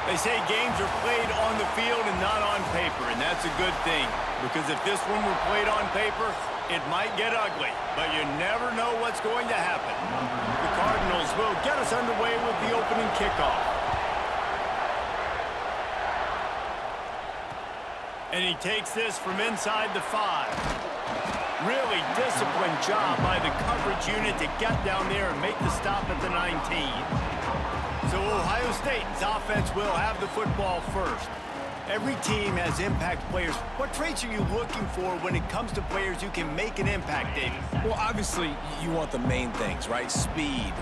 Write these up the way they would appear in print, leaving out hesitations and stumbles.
They say games are played on the field and not on paper, and that's a good thing. Because if this one were played on paper, it might get ugly, but you never know what's going to happen. The Cardinals will get us underway with the opening kickoff. And he takes this from inside the 5. Really disciplined job by the coverage unit to get down there and make the stop at the 19. So Ohio State's offense will have the football first. Every team has impact players. What traits are you looking for when it comes to players who can make an impact, David? Well, obviously, you want the main things, right? Speed,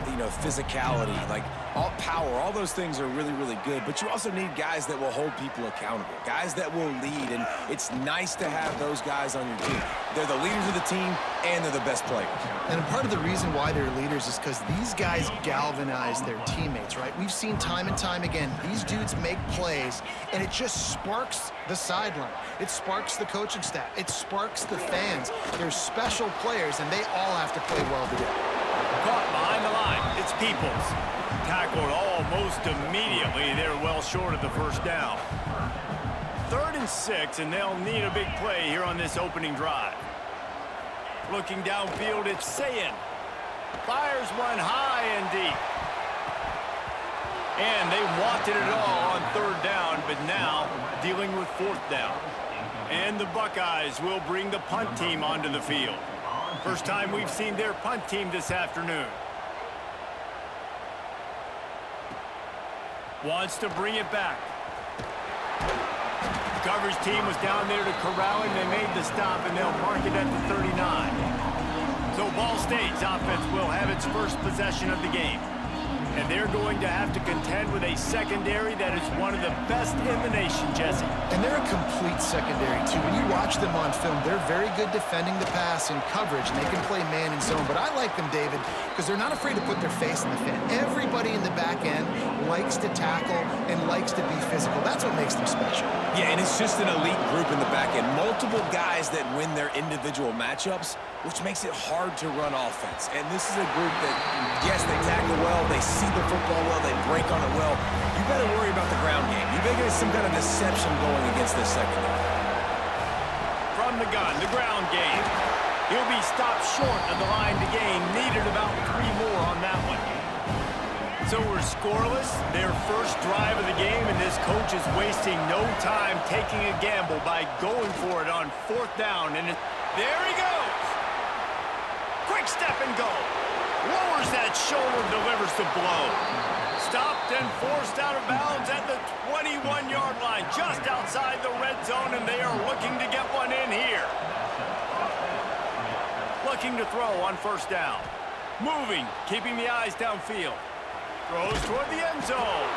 physicality, like all power, all those things are really, really good. But you also need guys that will hold people accountable, guys that will lead. And it's nice to have those guys on your team. They're the leaders of the team, and they're the best players. And part of the reason why they're leaders is because these guys galvanize their teammates, right? We've seen time and time again, these dudes make plays, and it just sparks the sideline. It sparks the coaching staff. It sparks the fans. They're special players, and they all have to play well together. Caught behind the line. It's Peoples. Tackled almost immediately. They're well short of the first down. 3rd and 6, and they'll need a big play here on this opening drive. Looking downfield, it's Sayin. Fires one high and deep. And they wanted it all on 3rd down, but now dealing with 4th down. And the Buckeyes will bring the punt team onto the field. First time we've seen their punt team this afternoon. Wants to bring it back. The coverage team was down there to corral him. They made the stop, and they'll mark it at the 39. So Ball State's offense will have its first possession of the game. And they're going to have to contend with a secondary that is one of the best in the nation, Jesse. And they're a complete secondary, too. When you watch them on film, they're very good defending the pass in coverage, and they can play man and zone. But I like them, David, because they're not afraid to put their face in the fan. Everybody in the back end likes to tackle and likes to be physical. That's what makes them special. Yeah, and it's just an elite group in the back end. Multiple guys that win their individual matchups, which makes it hard to run offense. And this is a group that, yes, they tackle well, they see the football well, they break on it well. You better worry about the ground game. You better get some kind of deception going against this secondary. From the gun, the ground game. He'll be stopped short of the line to gain. Needed about 3 more on that one. So we're scoreless. Their first drive of the game, and this coach is wasting no time taking a gamble by going for it on 4th down. And there he goes. Quick step and go. Lowers that shoulder, delivers the blow. Stopped and forced out of bounds at the 21-yard line, just outside the red zone, and they are looking to get one in here. Looking to throw on 1st down. Moving, keeping the eyes downfield. Throws toward the end zone.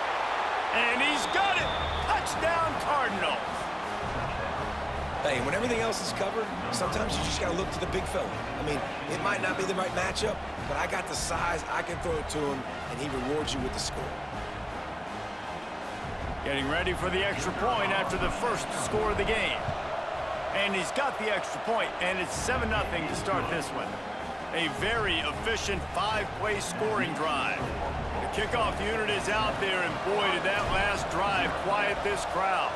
And he's got it. Touchdown, Cardinals. Hey, when everything else is covered, sometimes you just got to look to the big fella. I mean, it might not be the right matchup, but I got the size, I can throw it to him, and he rewards you with the score. Getting ready for the extra point after the first score of the game. And he's got the extra point, and it's 7-0 to start this one. A very efficient 5-play scoring drive. The kickoff unit is out there, and boy, did that last drive quiet this crowd.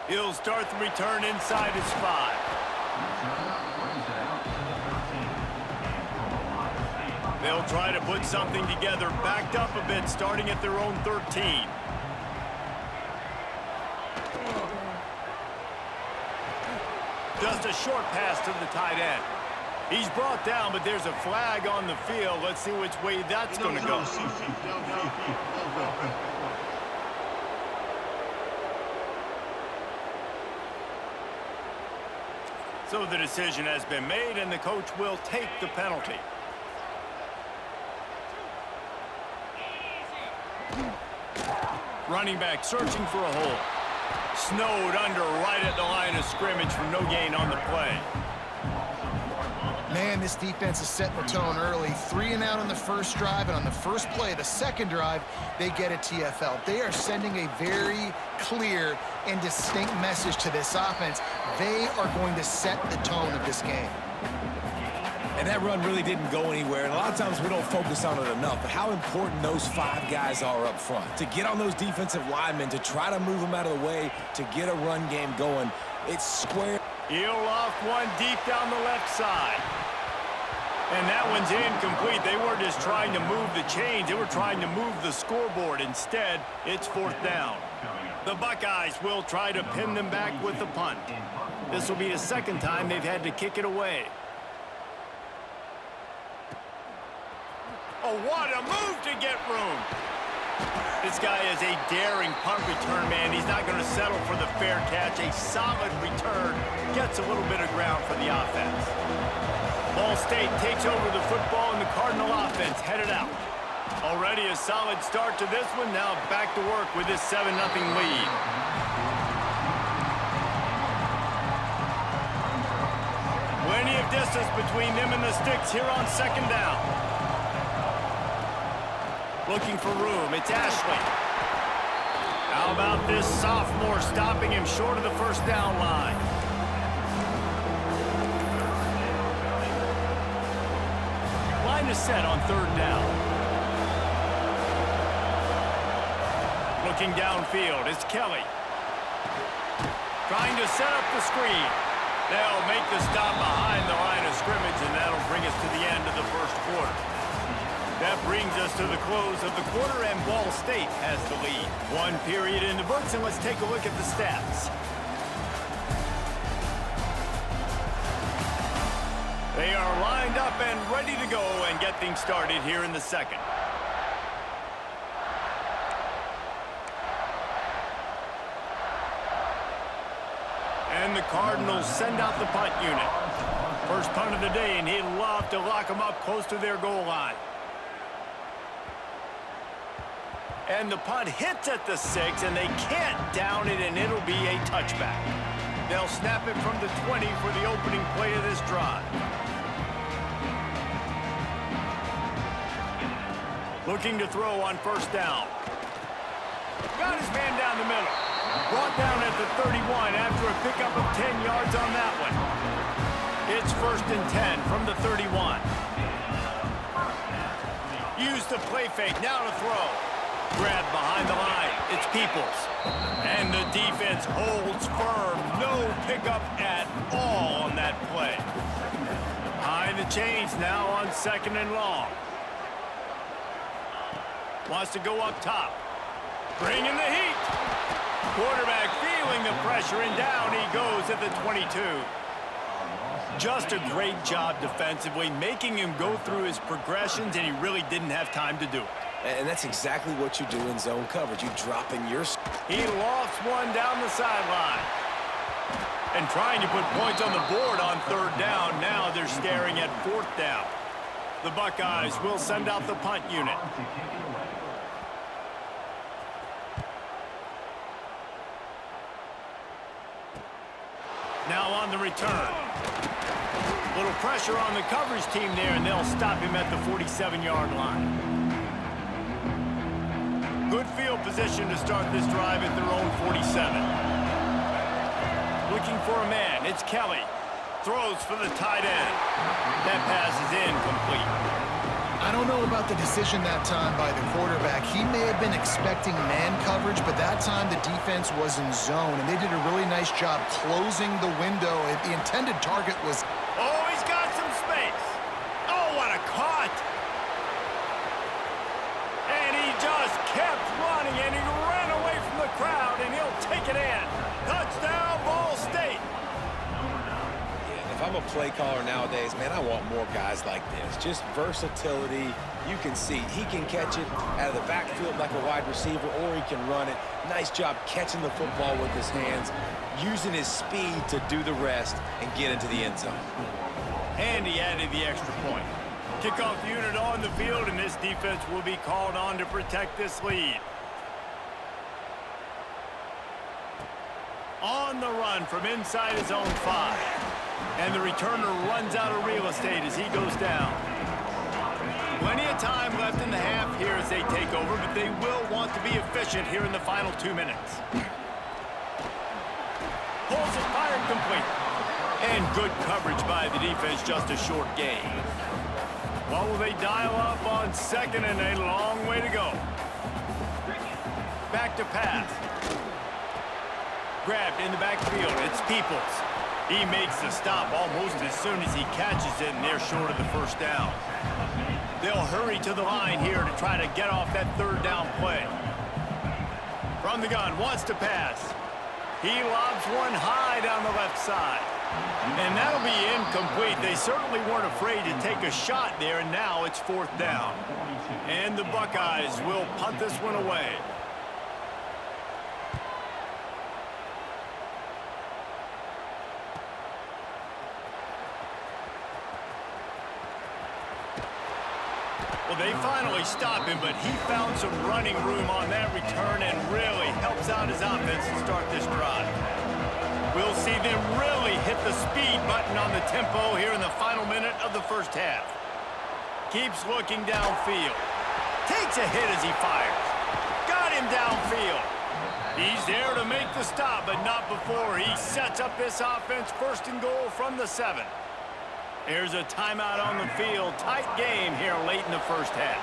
He'll start the return inside his 5. They'll try to put something together, backed up a bit, starting at their own 13. Just a short pass to the tight end. He's brought down, but there's a flag on the field. Let's see which way that's going to go. So the decision has been made, and the coach will take the penalty. Running back searching for a hole. Snowed under right at the line of scrimmage for no gain on the play. Man, this defense is setting the tone early. 3 and out on the first drive, and on the first play, the second drive, they get a TFL. They are sending a very clear and distinct message to this offense. They are going to set the tone of this game. And that run really didn't go anywhere, and a lot of times we don't focus on it enough, but how important those 5 guys are up front. To get on those defensive linemen, to try to move them out of the way, to get a run game going, it's square. He'll loft one deep down the left side. And that one's incomplete. They weren't just trying to move the chains. They were trying to move the scoreboard. Instead, it's 4th down. The Buckeyes will try to pin them back with the punt. This will be the 2nd time they've had to kick it away. Oh, what a move to get room. This guy is a daring punt return man. He's not going to settle for the fair catch. A solid return gets a little bit of ground for the offense. Ball State takes over the football, and the Cardinal offense headed out. Already a solid start to this one. Now back to work with this 7-0 lead. Plenty of distance between them and the sticks here on 2nd down. Looking for room. It's Ashley. How about this sophomore stopping him short of the 1st down line? Line is set on 3rd down. Looking downfield, it's Kelly. Trying to set up the screen. They'll make the stop behind the line of scrimmage, and that'll bring us to the end of the 1st quarter. That brings us to the close of the quarter, and Ball State has the lead. 1 period in the books, and let's take a look at the stats. They are lined up and ready to go and get things started here in the 2nd. And the Cardinals send out the punt unit. First punt of the day, and he'd love to lock them up close to their goal line. And the punt hits at the 6, and they can't down it, and it'll be a touchback. They'll snap it from the 20 for the opening play of this drive. Looking to throw on 1st down. Got his man down the middle. Brought down at the 31 after a pickup of 10 yards on that one. It's 1st and 10 from the 31. Use the play fake, now to throw. Grab behind the line, it's Peoples. And the defense holds firm. No pickup at all on that play. Behind the chains now on 2nd and long. Wants to go up top. Bringing the heat. Quarterback feeling the pressure, and down he goes at the 22. Just a great job defensively, making him go through his progressions, and he really didn't have time to do it. And that's exactly what you do in zone coverage. You drop in your... He lofts one down the sideline. And trying to put points on the board on 3rd down. Now they're staring at 4th down. The Buckeyes will send out the punt unit. Now on the return. Little pressure on the coverage team there, and they'll stop him at the 47-yard line. Good field position to start this drive at their own 47. Looking for a man, it's Kelly. Throws for the tight end. That pass is incomplete. I don't know about the decision that time by the quarterback. He may have been expecting man coverage, but that time the defense was in zone, and they did a really nice job closing the window. The intended target was... Oh, he's got some space. Oh, what a cut. And he just kept running, and he ran away from the crowd, and he'll take it in. Touchdown, Ball State. If I'm a play caller nowadays, man, I want more guys like this. Just versatility. You can see he can catch it out of the backfield like a wide receiver, or he can run it. Nice job catching the football with his hands, using his speed to do the rest and get into the end zone. And he added the extra point. Kickoff unit on the field, and this defense will be called on to protect this lead. On the run from inside his own 5. And the returner runs out of real estate as he goes down. Plenty of time left in the half here as they take over, but they will want to be efficient here in the final 2 minutes. Pulls it, fired complete. And good coverage by the defense, just a short gain. What will they dial up on second and a long way to go? Back to pass. Grabbed in the backfield. It's Peoples. He makes the stop almost as soon as he catches it, and they're short of the first down. They'll hurry to the line here to try to get off that third down play. From the gun, wants to pass. He lobs one high down the left side. And that'll be incomplete. They certainly weren't afraid to take a shot there, and now it's fourth down. And the Buckeyes will punt this one away. Well, they finally stop him, but he found some running room on that return and really helps out his offense to start this drive. We'll see them really hit the speed button on the tempo here in the final minute of the first half. Keeps looking downfield. Takes a hit as he fires. Got him downfield. He's there to make the stop, but not before he sets up this offense first and goal from the 7. Here's a timeout on the field. Tight game here late in the first half.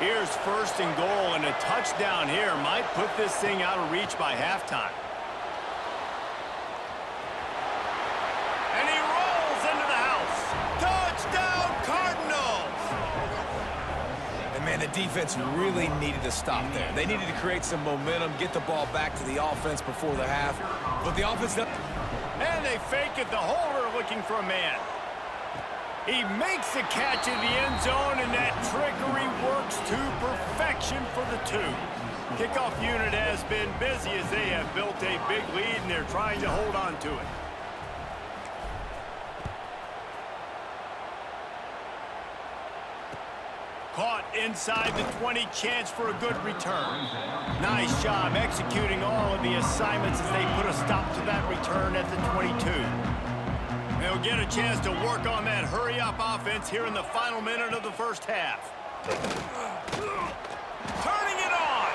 Here's first and goal, and a touchdown here might put this thing out of reach by halftime. And he rolls into the house. Touchdown, Cardinals! And, man, the defense really needed to stop there. They needed to create some momentum, get the ball back to the offense before the half. But the offense... And they fake it. The holder looking for a man. He makes the catch in the end zone, and that trickery works to perfection for the 2. Kickoff unit has been busy as they have built a big lead, and they're trying to hold on to it. Caught inside the 20, chance for a good return. Nice job executing all of the assignments as they put a stop to that return at the 22. They'll get a chance to work on that hurry-up offense here in the final minute of the first half. Turning it on!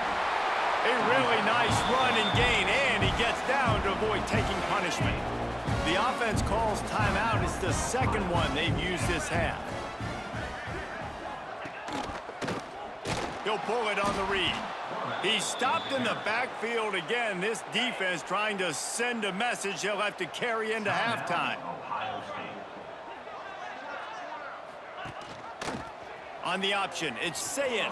A really nice run and gain, and he gets down to avoid taking punishment. The offense calls timeout. It's the second one they've used this half. He'll pull it on the read. He's stopped in the backfield again. This defense trying to send a message he'll have to carry into halftime. On the option, it's Sayin.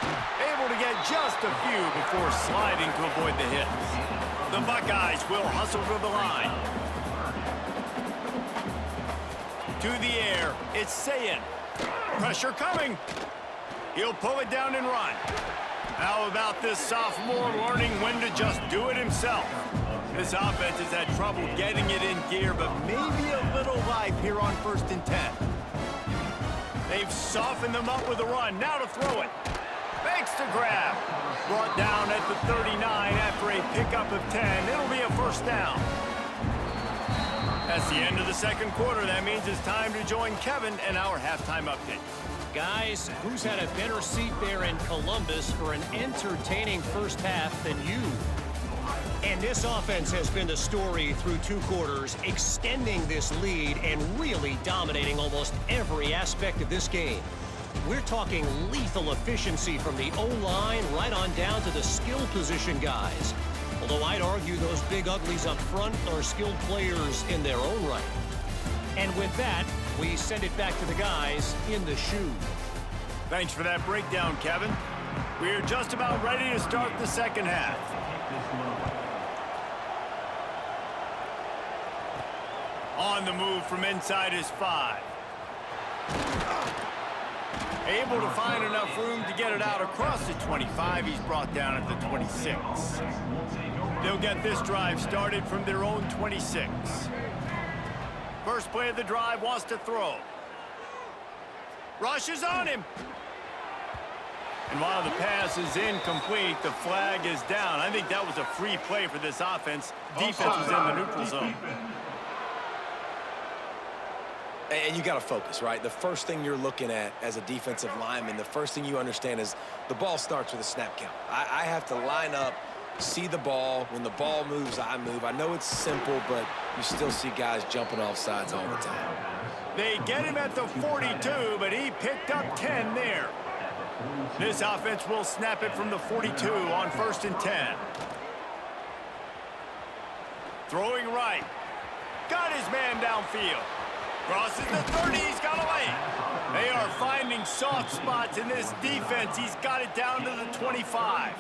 Able to get just a few before sliding to avoid the hits. The Buckeyes will hustle to the line. To the air, it's Sayin. Pressure coming. He'll pull it down and run. How about this sophomore learning when to just do it himself? This offense has had trouble getting it in gear, but maybe a little life here on 1st and 10. They've softened them up with a run. Now to throw it. Makes the grab. Brought down at the 39 after a pickup of 10. It'll be a first down. That's the end of the second quarter. That means it's time to join Kevin in our halftime update. Guys, who's had a better seat there in Columbus for an entertaining first half than you? And this offense has been the story through 2 quarters, extending this lead and really dominating almost every aspect of this game. We're talking lethal efficiency from the O-line right on down to the skill position guys. Although I'd argue those big uglies up front are skilled players in their own right. And with that, we send it back to the guys in the shoe. Thanks for that breakdown, Kevin. We're just about ready to start the second half. On the move from inside his 5. Able to find enough room to get it out across the 25. He's brought down at the 26. They'll get this drive started from their own 26. First play of the drive, wants to throw. Rushes on him. And while the pass is incomplete, the flag is down. I think that was a free play for this offense. Defense was in the neutral zone. And you got to focus, right? The first thing you're looking at as a defensive lineman, the first thing you understand is the ball starts with a snap count. I have to line up see the ball. When the ball moves, I move. I know it's simple, but you still see guys jumping off sides all the time. They get him at the 42, but he picked up 10 there. This offense will snap it from the 42 on 1st and 10. Throwing right. Got his man downfield. Crosses the 30. He's got a lane. They are finding soft spots in this defense. He's got it down to the 25.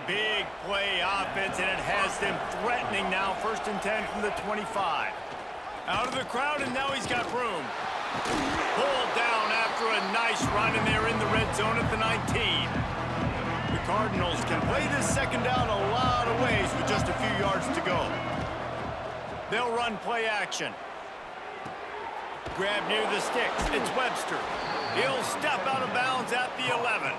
Big play offense, and it has them threatening now. 1st and 10 from the 25. Out of the crowd, and now he's got room. Pulled down after a nice run, and they're in the red zone at the 19. The Cardinals can play this second down a lot of ways with just a few yards to go. They'll run play action. Grab near the sticks. It's Webster. He'll step out of bounds at the 11.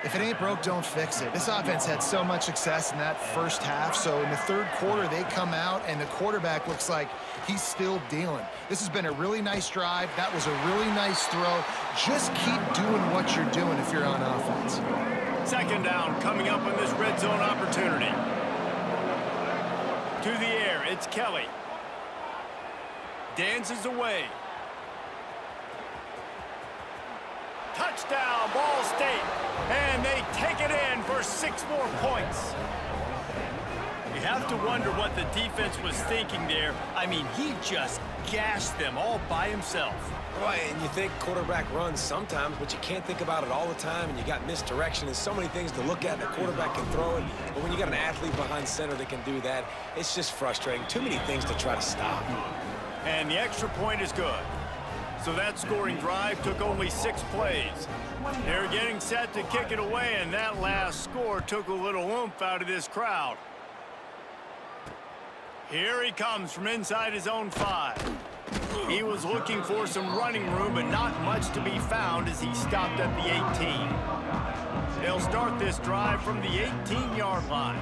If it ain't broke, don't fix it. This offense had so much success in that first half, so in the third quarter, they come out, and the quarterback looks like he's still dealing. This has been a really nice drive. That was a really nice throw. Just keep doing what you're doing if you're on offense. Second down coming up on this red zone opportunity. To the air, it's Kelly. Dances away. Touchdown, Ball State. And they take it in for 6 more points. You have to wonder what the defense was thinking there. I mean, he just gashed them all by himself. Right, and you think quarterback runs sometimes, but you can't think about it all the time, and you got misdirection and so many things to look at. The quarterback can throw it, but when you got an athlete behind center that can do that, it's just frustrating. Too many things to try to stop. And the extra point is good. So that scoring drive took only 6 plays. They're getting set to kick it away, and that last score took a little oomph out of this crowd. Here he comes from inside his own 5. He was looking for some running room, but not much to be found as he stopped at the 18. They'll start this drive from the 18-yard line.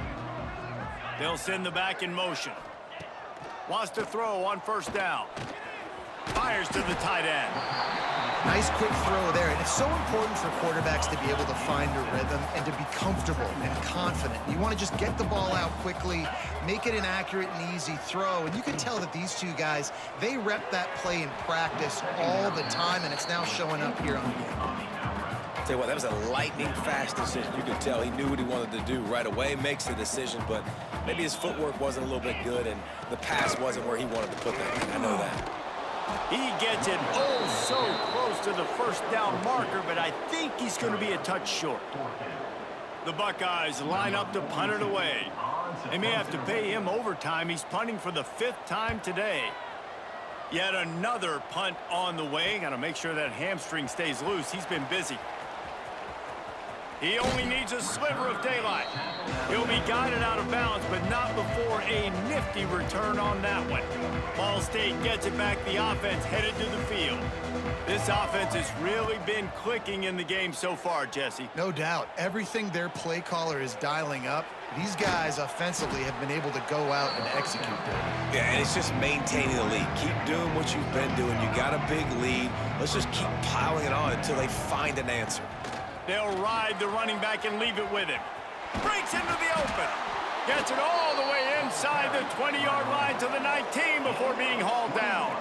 They'll send the back in motion. Wants to throw on 1st down. Fires to the tight end. Nice quick throw there, and it's so important for quarterbacks to be able to find a rhythm and to be comfortable and confident. You want to just get the ball out quickly, make it an accurate and easy throw, and you can tell that these two guys, they rep that play in practice all the time, and it's now showing up here on the game. Tell you what, that was a lightning-fast decision. You could tell he knew what he wanted to do right away, makes the decision, but maybe his footwork wasn't a little bit good, and the pass wasn't where he wanted to put that thing. I know that. He gets it oh so close to the 1st down marker, but I think he's going to be a touch short. The Buckeyes line up to punt it away. They may have to pay him overtime. He's punting for the 5th time today. Yet another punt on the way. Got to make sure that hamstring stays loose. He's been busy. He only needs a sliver of daylight. He'll be guided out of bounds, but not before a nifty return on that one. Ball State gets it back. The offense headed to the field. This offense has really been clicking in the game so far, Jesse. No doubt. Everything their play caller is dialing up, these guys offensively have been able to go out and execute that. Yeah, and it's just maintaining the lead. Keep doing what you've been doing. You got a big lead. Let's just keep piling it on until they find an answer. They'll ride the running back and leave it with him. Breaks into the open. Gets it all the way inside the 20-yard line to the 19 before being hauled down.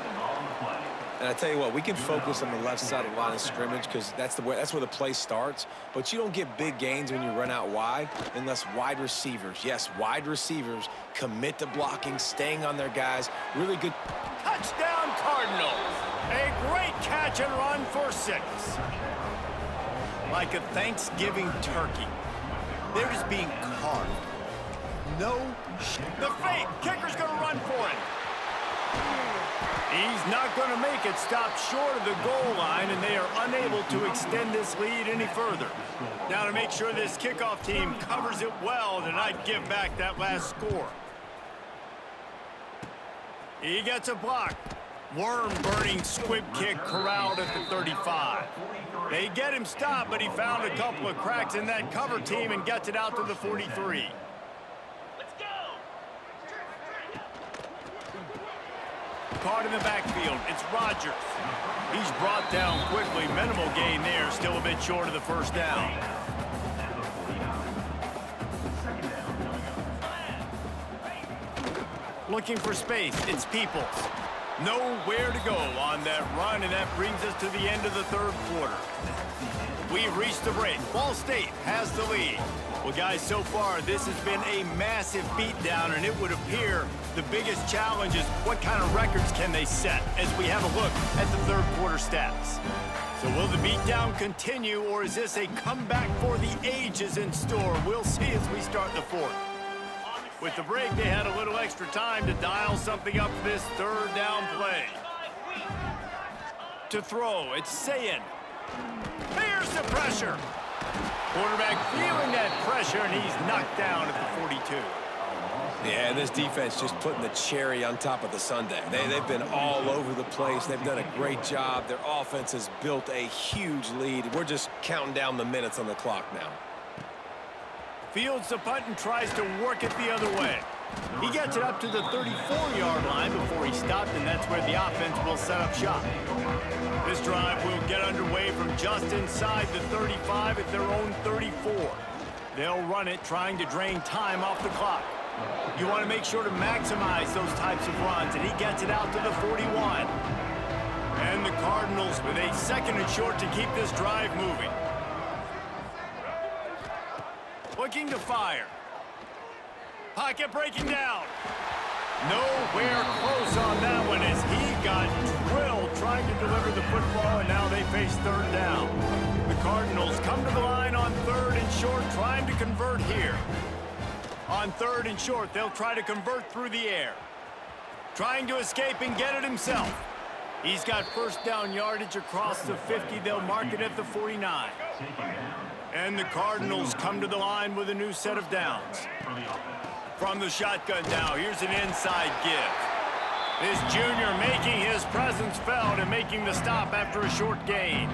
And I tell you what, we can focus on the left side of the line of scrimmage because that's where the play starts. But you don't get big gains when you run out wide unless wide receivers, yes, wide receivers, commit to blocking, staying on their guys. Really good. Touchdown Cardinals. A great catch and run for 6. Like a Thanksgiving turkey. They're just being carved. No. The fake. Kicker's going to run for it. He's not going to make it. Stop short of the goal line, and they are unable to extend this lead any further. Now to make sure this kickoff team covers it well to not give back that last score. He gets a block. Worm-burning squib kick corralled at the 35. They get him stopped, but he found a couple of cracks in that cover team and gets it out to the 43. Let's go! Caught in the backfield, it's Rodgers. He's brought down quickly. Minimal gain there, still a bit short of the 1st down. Looking for space. It's Peoples. Nowhere to go on that run, and that brings us to the end of the third quarter. We've reached the break. Ball State has the lead. Well, guys, so far, this has been a massive beatdown, and it would appear the biggest challenge is what kind of records can they set as we have a look at the third quarter stats. So will the beatdown continue, or is this a comeback for the ages in store? We'll see as we start the fourth. With the break, they had a little extra time to dial something up for this third down play. To throw, it's Sayin. Here's the pressure. Quarterback feeling that pressure, and he's knocked down at the 42. Yeah, and this defense just putting the cherry on top of the sundae. They've been all over the place. They've done a great job. Their offense has built a huge lead. We're just counting down the minutes on the clock now. Fields the punt and tries to work it the other way. He gets it up to the 34-yard line before he stopped, and that's where the offense will set up shop. This drive will get underway from just inside the 35 at their own 34. They'll run it, trying to drain time off the clock. You want to make sure to maximize those types of runs, and he gets it out to the 41. And the Cardinals with a second and short to keep this drive moving. Looking to fire. Pocket breaking down. Nowhere close on that one as he got drilled trying to deliver the football, and now they face third down. The Cardinals come to the line on third and short, trying to convert here. On third and short, they'll try to convert through the air. Trying to escape and get it himself. He's got first down yardage across the 50. They'll mark it at the 49. And the Cardinals come to the line with a new set of downs. From the shotgun now, here's an inside give. This junior making his presence felt and making the stop after a short gain.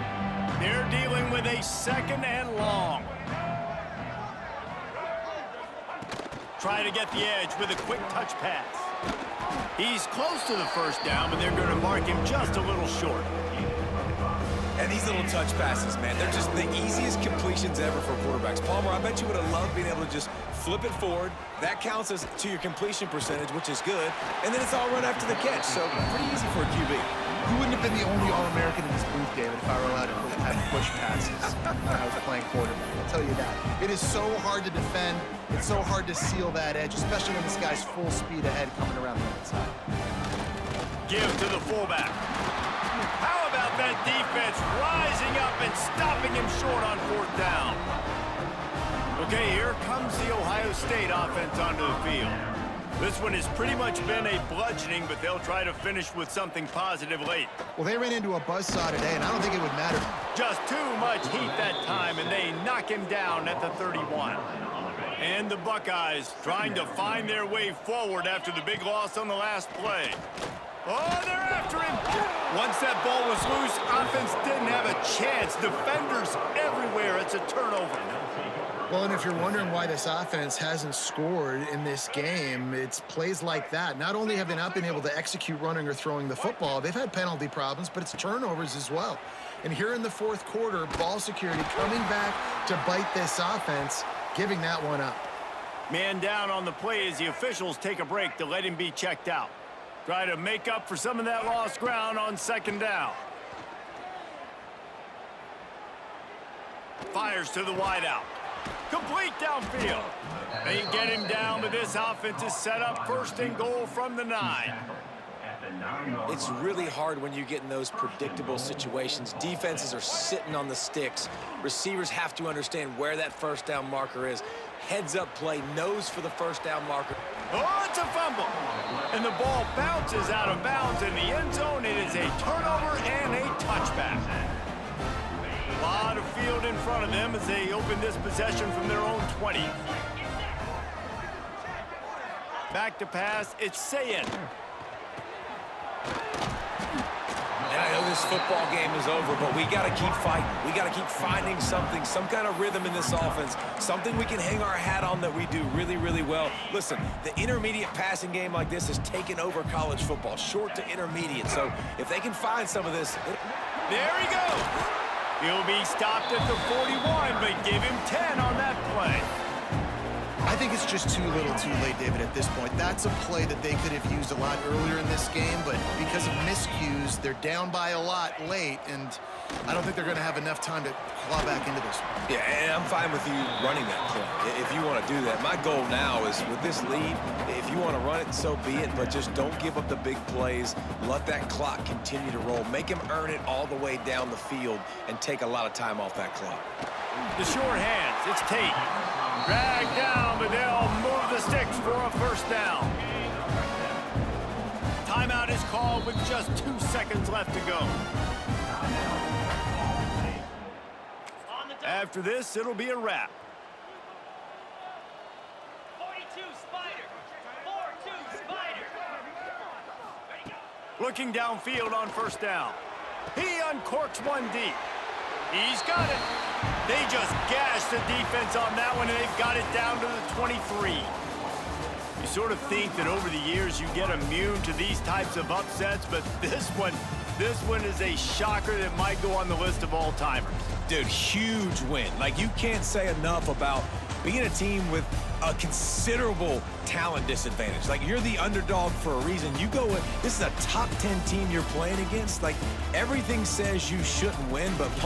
They're dealing with a second and long. Try to get the edge with a quick touch pass. He's close to the first down, but they're going to mark him just a little short. And these little touch passes, man, they're just the easiest completions ever for quarterbacks. Palmer, I bet you would have loved being able to just flip it forward. That counts as to your completion percentage, which is good. And then it's all run after the catch, so pretty easy for a QB. You wouldn't have been the only All-American in this booth, David, if I were allowed to have push passes when I was playing quarterback. I'll tell you that. It is so hard to defend. It's so hard to seal that edge, especially when this guy's full speed ahead coming around the outside. Give to the fullback. How about that defense rising up and stopping him short on fourth down? Okay, here comes the Ohio State offense onto the field. This one has pretty much been a bludgeoning, but they'll try to finish with something positive late. Well, they ran into a buzzsaw today, and I don't think it would matter. Just too much heat that time, and they knock him down at the 31. And the Buckeyes trying to find their way forward after the big loss on the last play. Oh, they're after him. Once that ball was loose, offense didn't have a chance. Defenders everywhere. It's a turnover. Well, and if you're wondering why this offense hasn't scored in this game, it's plays like that. Not only have they not been able to execute running or throwing the football, they've had penalty problems, but it's turnovers as well. And here in the fourth quarter, ball security coming back to bite this offense, giving that one up. Man down on the play as the officials take a break to let him be checked out. Try to make up for some of that lost ground on second down. Fires to the wideout. Complete downfield. They get him down, but this offense is set up first and goal from the 9. It's really hard when you get in those predictable situations. Defenses are sitting on the sticks. Receivers have to understand where that first down marker is. Heads-up play, nose for the first down marker. Oh, it's a fumble. And the ball bounces out of bounds in the end zone. It is a turnover and a touchback. A lot of field in front of them as they open this possession from their own 20. Back to pass, it's Sayin. And I know this football game is over, but we got to keep fighting. We got to keep finding something, some kind of rhythm in this offense, something we can hang our hat on that we do really, really well. Listen, the intermediate passing game like this has taken over college football, short to intermediate. So if they can find some of this. There he goes. He'll be stopped at the 41, but give him 10 on that play. I think it's just too little too late, David, at this point. That's a play that they could have used a lot earlier in this game, but because of miscues, they're down by a lot late, and I don't think they're going to have enough time to claw back into this. Yeah, and I'm fine with you running that play if you want to do that. My goal now is with this lead, if you want to run it, so be it, but just don't give up the big plays. Let that clock continue to roll. Make him earn it all the way down the field and take a lot of time off that clock. The short hands, it's Tate. Dragged down, but they'll move the sticks for a first down. Timeout is called with just 2 seconds left to go. After this, it'll be a wrap. 42 Spider. 4-2 Spider. Looking downfield on first down. He uncorks one deep. He's got it. They just gashed the defense on that one, and they've got it down to the 23. You sort of think that over the years you get immune to these types of upsets, but this one is a shocker that might go on the list of all-timers. Dude, huge win. Like, you can't say enough about being a team with a considerable talent disadvantage. Like, you're the underdog for a reason. You go with, this is a top 10 team you're playing against. Like, everything says you shouldn't win, but